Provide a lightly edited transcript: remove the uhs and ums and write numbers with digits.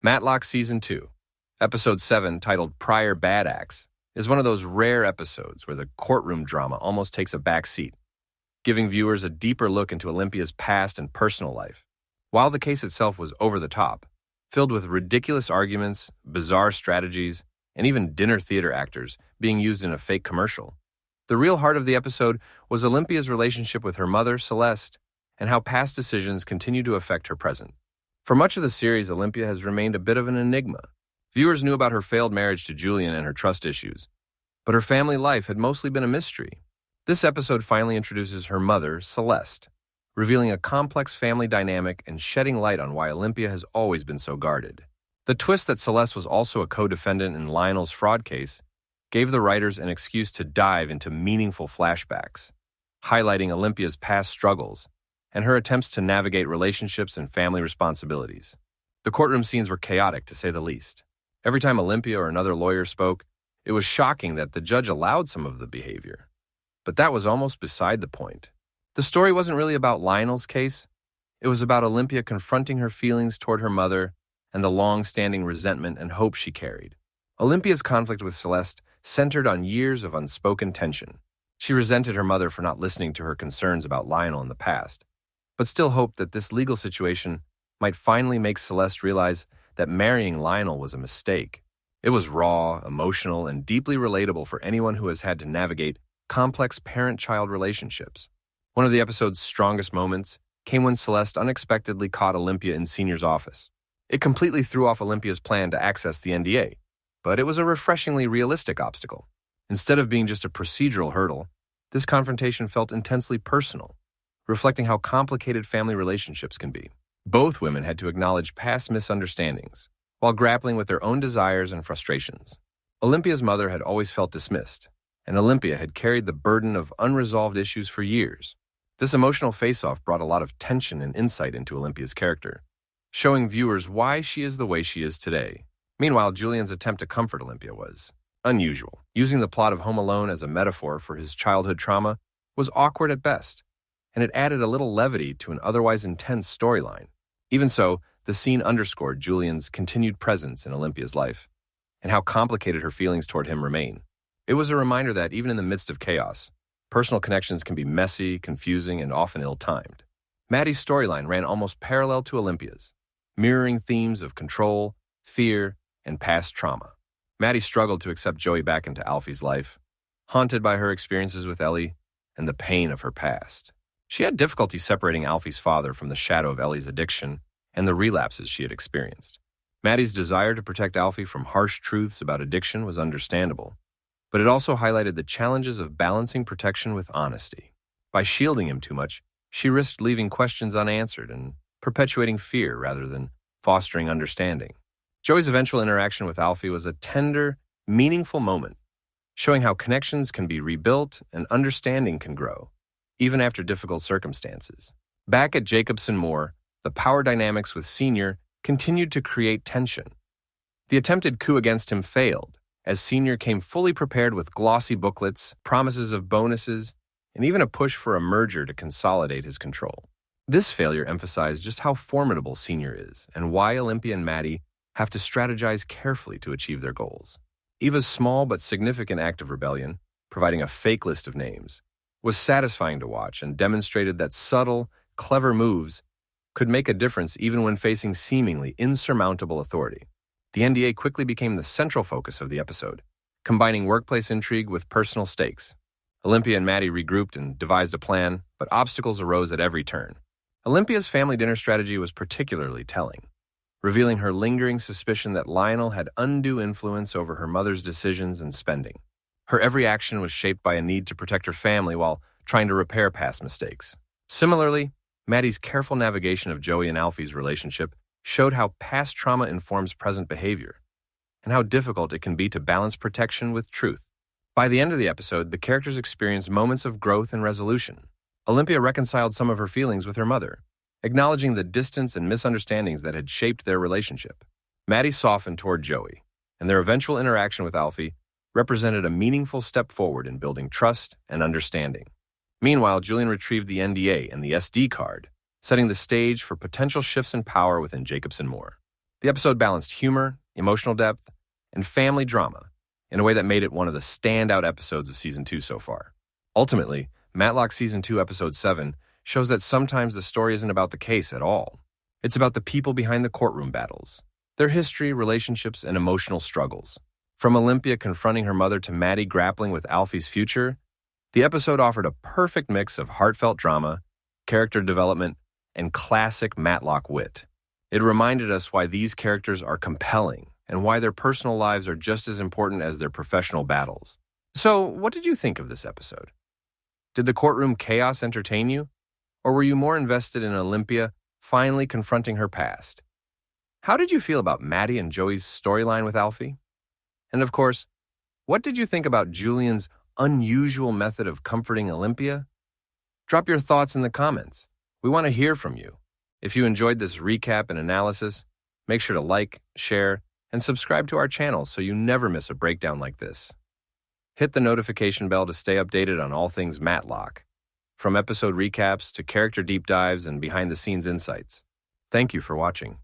Matlock Season 2, Episode 7, titled Prior Bad Acts, is one of those rare episodes where the courtroom drama almost takes a back seat, giving viewers a deeper look into Olympia's past and personal life. While the case itself was over the top, filled with ridiculous arguments, bizarre strategies, and even dinner theater actors being used in a fake commercial, the real heart of the episode was Olympia's relationship with her mother, Celeste, and how past decisions continue to affect her present. For much of the series, Olympia has remained a bit of an enigma. Viewers knew about her failed marriage to Julian and her trust issues, but her family life had mostly been a mystery. This episode finally introduces her mother, Celeste, revealing a complex family dynamic and shedding light on why Olympia has always been so guarded. The twist that Celeste was also a co-defendant in Lionel's fraud case gave the writers an excuse to dive into meaningful flashbacks, highlighting Olympia's past struggles and her attempts to navigate relationships and family responsibilities. The courtroom scenes were chaotic, to say the least. Every time Olympia or another lawyer spoke, it was shocking that the judge allowed some of the behavior. But that was almost beside the point. The story wasn't really about Lionel's case. It was about Olympia confronting her feelings toward her mother and the long-standing resentment and hope she carried. Olympia's conflict with Celeste centered on years of unspoken tension. She resented her mother for not listening to her concerns about Lionel in the past, but still hoped that this legal situation might finally make Celeste realize that marrying Lionel was a mistake. It was raw, emotional, and deeply relatable for anyone who has had to navigate complex parent-child relationships. One of the episode's strongest moments came when Celeste unexpectedly caught Olympia in Senior's office. It completely threw off Olympia's plan to access the NDA, but it was a refreshingly realistic obstacle. Instead of being just a procedural hurdle, this confrontation felt intensely personal, reflecting how complicated family relationships can be. Both women had to acknowledge past misunderstandings while grappling with their own desires and frustrations. Olympia's mother had always felt dismissed, and Olympia had carried the burden of unresolved issues for years. This emotional face-off brought a lot of tension and insight into Olympia's character, showing viewers why she is the way she is today. Meanwhile, Julian's attempt to comfort Olympia was unusual. Using the plot of Home Alone as a metaphor for his childhood trauma was awkward at best, and it added a little levity to an otherwise intense storyline. Even so, the scene underscored Julian's continued presence in Olympia's life, and how complicated her feelings toward him remain. It was a reminder that even in the midst of chaos, personal connections can be messy, confusing, and often ill-timed. Matty's storyline ran almost parallel to Olympia's, mirroring themes of control, fear, and past trauma. Matty struggled to accept Joey back into Alfie's life, haunted by her experiences with Ellie and the pain of her past. She had difficulty separating Alfie's father from the shadow of Ellie's addiction and the relapses she had experienced. Matty's desire to protect Alfie from harsh truths about addiction was understandable, but it also highlighted the challenges of balancing protection with honesty. By shielding him too much, she risked leaving questions unanswered and perpetuating fear rather than fostering understanding. Joey's eventual interaction with Alfie was a tender, meaningful moment, showing how connections can be rebuilt and understanding can grow, even after difficult circumstances. Back at Jacobson Moore, the power dynamics with Senior continued to create tension. The attempted coup against him failed, as Senior came fully prepared with glossy booklets, promises of bonuses, and even a push for a merger to consolidate his control. This failure emphasized just how formidable Senior is and why Olympia and Matty have to strategize carefully to achieve their goals. Eva's small but significant act of rebellion, providing a fake list of names, was satisfying to watch and demonstrated that subtle, clever moves could make a difference even when facing seemingly insurmountable authority. The NDA quickly became the central focus of the episode, combining workplace intrigue with personal stakes. Olympia and Matty regrouped and devised a plan, but obstacles arose at every turn. Olympia's family dinner strategy was particularly telling, revealing her lingering suspicion that Lionel had undue influence over her mother's decisions and spending. Her every action was shaped by a need to protect her family while trying to repair past mistakes. Similarly, Matty's careful navigation of Joey and Alfie's relationship showed how past trauma informs present behavior, and how difficult it can be to balance protection with truth. By the end of the episode, the characters experienced moments of growth and resolution. Olympia reconciled some of her feelings with her mother, acknowledging the distance and misunderstandings that had shaped their relationship. Matty softened toward Joey, and their eventual interaction with Alfie represented a meaningful step forward in building trust and understanding. Meanwhile, Julian retrieved the NDA and the SD card, setting the stage for potential shifts in power within Jacobson Moore. The episode balanced humor, emotional depth, and family drama in a way that made it one of the standout episodes of Season 2 so far. Ultimately, Matlock Season 2, Episode 7 shows that sometimes the story isn't about the case at all. It's about the people behind the courtroom battles, their history, relationships, and emotional struggles. From Olympia confronting her mother to Matty grappling with Alfie's future, the episode offered a perfect mix of heartfelt drama, character development, and classic Matlock wit. It reminded us why these characters are compelling and why their personal lives are just as important as their professional battles. So, what did you think of this episode? Did the courtroom chaos entertain you? Or were you more invested in Olympia finally confronting her past? How did you feel about Matty and Joey's storyline with Alfie? And of course, what did you think about Julian's unusual method of comforting Olympia? Drop your thoughts in the comments. We want to hear from you. If you enjoyed this recap and analysis, make sure to like, share, and subscribe to our channel so you never miss a breakdown like this. Hit the notification bell to stay updated on all things Matlock, from episode recaps to character deep dives and behind-the-scenes insights. Thank you for watching.